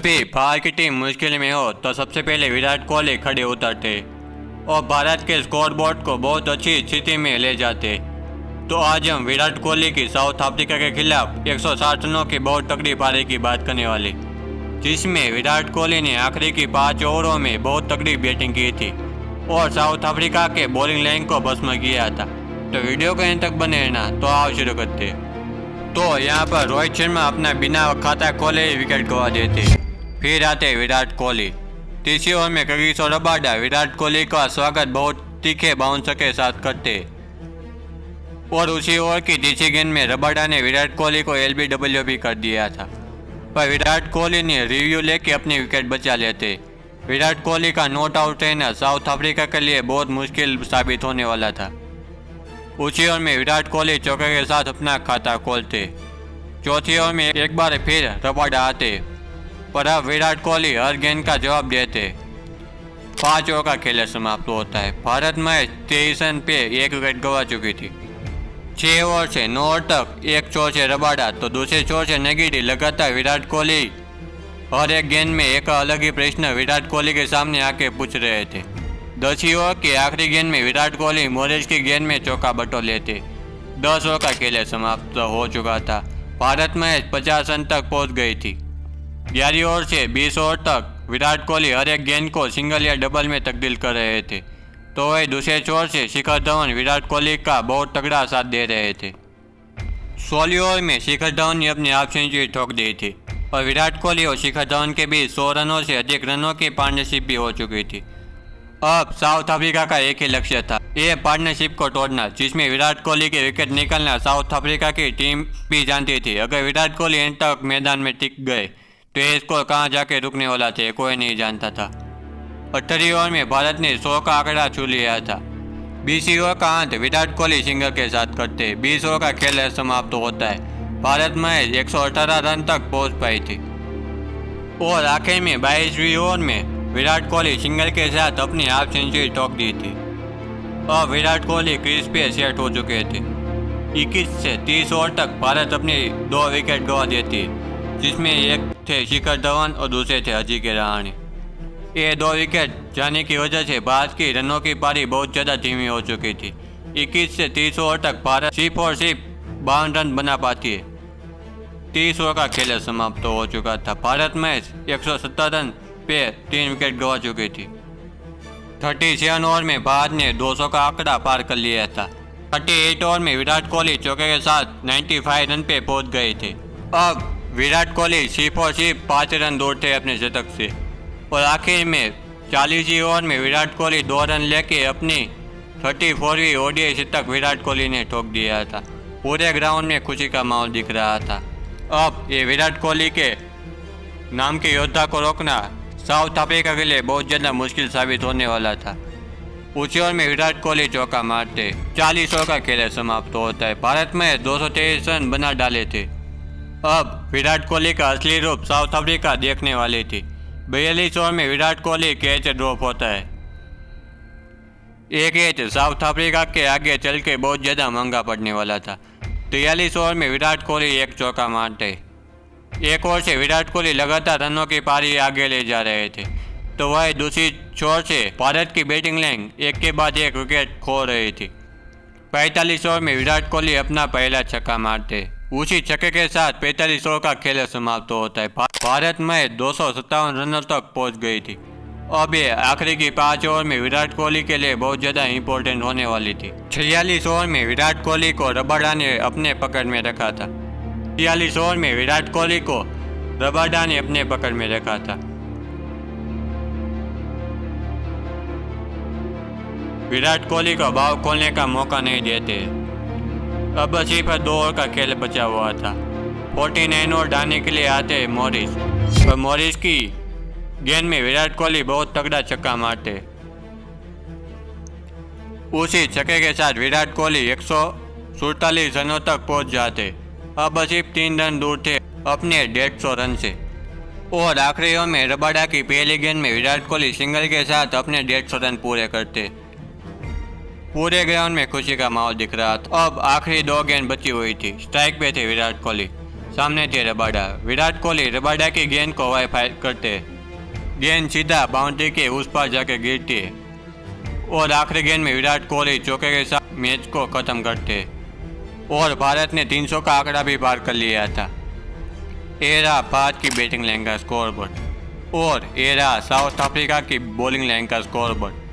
भी बाहर की टीम मुश्किल में हो तो सबसे पहले विराट कोहली खड़े उतरते और भारत के स्कोरबोर्ड को बहुत अच्छी स्थिति में ले जाते। तो आज हम विराट कोहली की साउथ अफ्रीका के खिलाफ 160 रनों की बहुत तगड़ी पारी की बात करने वाले, जिसमें विराट कोहली ने आखिरी की 5 ओवरों में बहुत तगड़ी बैटिंग की थी और साउथ अफ्रीका के बॉलिंग लाइन को भस्म किया था। तो वीडियो को अंत तक बने रहना। तो आओ शुरू करते। तो यहाँ पर रोहित शर्मा अपना बिना खाता खोले विकेट गवा देते। फिर आते विराट कोहली। तीसरी ओवर में कगिसो रबाडा विराट कोहली का स्वागत बहुत तीखे बाउंसर के साथ करते और उसी ओवर की तीसरी गेंद में रबाडा ने विराट कोहली को LBW भी कर दिया था, पर विराट कोहली ने रिव्यू लेके अपनी विकेट बचा लेते। विराट कोहली का नॉट आउट रहना साउथ अफ्रीका के लिए बहुत मुश्किल साबित होने वाला था। उसी ओवर में विराट कोहली चौके के साथ अपना खाता खोलते। चौथी ओवर में एक बार फिर रबाडा आते, पर अब विराट कोहली हर गेंद का जवाब देते। 5 ओवर का खेल समाप्त होता है। भारत मैच 23 रन पे 1 विकेट गवा चुकी थी। 6 ओवर से 9 ओवर तक एक छोर से रबाडा तो दूसरे छोर से नेगेटिव लगातार विराट कोहली हर एक गेंद में एक अलग ही प्रश्न विराट कोहली के सामने आके पूछ रहे थे। 10वीं ओवर की आखिरी गेंद में विराट कोहली मॉरिस की गेंद में चौका बटोर लेते। 10 ओवर का खेल समाप्त हो चुका था। भारत मैच 50 रन तक पहुंच गई थी। 11वीं ओवर से 20 ओवर तक विराट कोहली हर एक गेंद को सिंगल या डबल में तब्दील कर रहे थे, तो वही दूसरे छोर से शिखर धवन विराट कोहली का बहुत तगड़ा साथ दे रहे थे। 16वीं ओवर में शिखर धवन ने अपनी हाफ सेंचुरी ठोक दी थी और विराट कोहली और शिखर धवन के बीच 100 रनों से अधिक रनों की पार्टनरशिप भी हो चुकी थी। अब साउथ अफ्रीका का एक ही लक्ष्य था, ये पार्टनरशिप को तोड़ना, जिसमें विराट कोहली के विकेट निकलना साउथ अफ्रीका की टीम भी जानती थी। अगर विराट कोहली अंत तक मैदान में टिक गए तो ये स्कोर कहाँ जाके रुकने वाला थे कोई नहीं जानता था। 18वीं ओवर में भारत ने 100 का आंकड़ा छू लिया था। 20वीं ओवर का अंत विराट कोहली सिंगल के साथ करते। 20 ओवर का खेल समाप्त होता है। भारत मैच 118 रन तक पहुंच पाई थी और आखिर में 22वीं ओवर में विराट कोहली सिंगल के साथ अपनी हाफ सेंचुरी ठोक दी थी। अब विराट कोहली क्रीज पे सेट हो चुके थे। 21 से 30 ओवर तक भारत अपनी 2 विकेट गवा देती, जिसमें एक थे शिखर धवन और दूसरे थे अजिंक्य रहाणे। ये 2 विकेट जाने की वजह से भारत की रनों की पारी बहुत ज़्यादा धीमी हो चुकी थी। 21 से 30 ओवर तक भारत सिर्फ और सिर्फ 52 रन बना पाती है। 30 ओवर का खेल समाप्त हो चुका था। भारत मैच 170 रन पे 3 विकेट गवा चुकी थी। 37 ओवर में भारत ने 200 का आंकड़ा पार कर लिया था। 38 ओवर में विराट कोहली चौके के साथ 95 रन पे पहुंच गए थे। अब विराट कोहली सिर्फ और सिर्फ 5 रन दूर थे अपने शतक से और आखिर में 40वीं ओवर में विराट कोहली 2 रन लेके अपनी 34वीं ODI शतक विराट कोहली ने ठोक दिया था। पूरे ग्राउंड में खुशी का माहौल दिख रहा था। अब ये विराट कोहली के नाम के योद्धा को रोकना साउथ अफ्रीका के लिए बहुत ज़्यादा मुश्किल साबित होने वाला था। उसी ओवर में विराट कोहली चौका मारते। 40 ओवर का खेल समाप्त होता है। भारत में 223 रन बना डाले थे। अब विराट कोहली का असली रूप साउथ अफ्रीका देखने वाली थी। 42 ओवर में विराट कोहली कैच ड्रॉप होता है। एक कैच साउथ अफ्रीका के आगे चल के बहुत ज़्यादा महंगा पड़ने वाला था। 43 ओवर में विराट कोहली एक चौका मारते। एक ओवर से विराट कोहली लगातार रनों की पारी आगे ले जा रहे थे, तो वह दूसरी छोर से भारत की बैटिंग लाइन एक के बाद एक विकेट खो रही थी। 45 ओवर में विराट कोहली अपना पहला छक्का मारते। उसी छक्के के साथ 45 ओवर का खेल समाप्त होता है। भारत मैच 257 रनों तक पहुंच गई थी। अब ये आखिरी की 5 ओवर में विराट कोहली के लिए बहुत ज़्यादा इंपॉर्टेंट होने वाली थी। 46 ओवर में विराट कोहली को रबाडा ने अपने पकड़ में रखा था। 46 ओवर में विराट कोहली को रबाडा ने अपने पकड़ में रखा था। विराट कोहली को भाव खोलने का मौका नहीं देते। अब सिर्फ 2 ओवर का खेल बचा हुआ था। 49 ओवर डालने के लिए आते मॉरिस और मॉरिस की गेंद में विराट कोहली बहुत तगड़ा छक्का मारते। उसी छक्के के साथ विराट कोहली 147 रनों तक पहुंच जाते। अब सिर्फ 3 रन दूर थे अपने 150 रन से और आखिरी ओवर में रबाडा की पहली गेंद में विराट कोहली सिंगल के साथ अपने 150 रन पूरे करते। पूरे ग्राउंड में खुशी का माहौल दिख रहा था। अब आखिरी 2 गेंद बची हुई थी। स्ट्राइक पे थे विराट कोहली। सामने थे रबाडा। विराट कोहली रबाडा की गेंद को वाईफाई करते, गेंद सीधा बाउंड्री के उस पार जाकर गिरती और आखिरी गेंद में विराट कोहली चौके के साथ मैच को खत्म करते और भारत ने 300 का आंकड़ा भी पार कर लिया था। ये रहा भारत की बैटिंग लाइन का स्कोर बोर्ड और ये रहा साउथ अफ्रीका की बॉलिंग लाइन का स्कोर बोर्ड।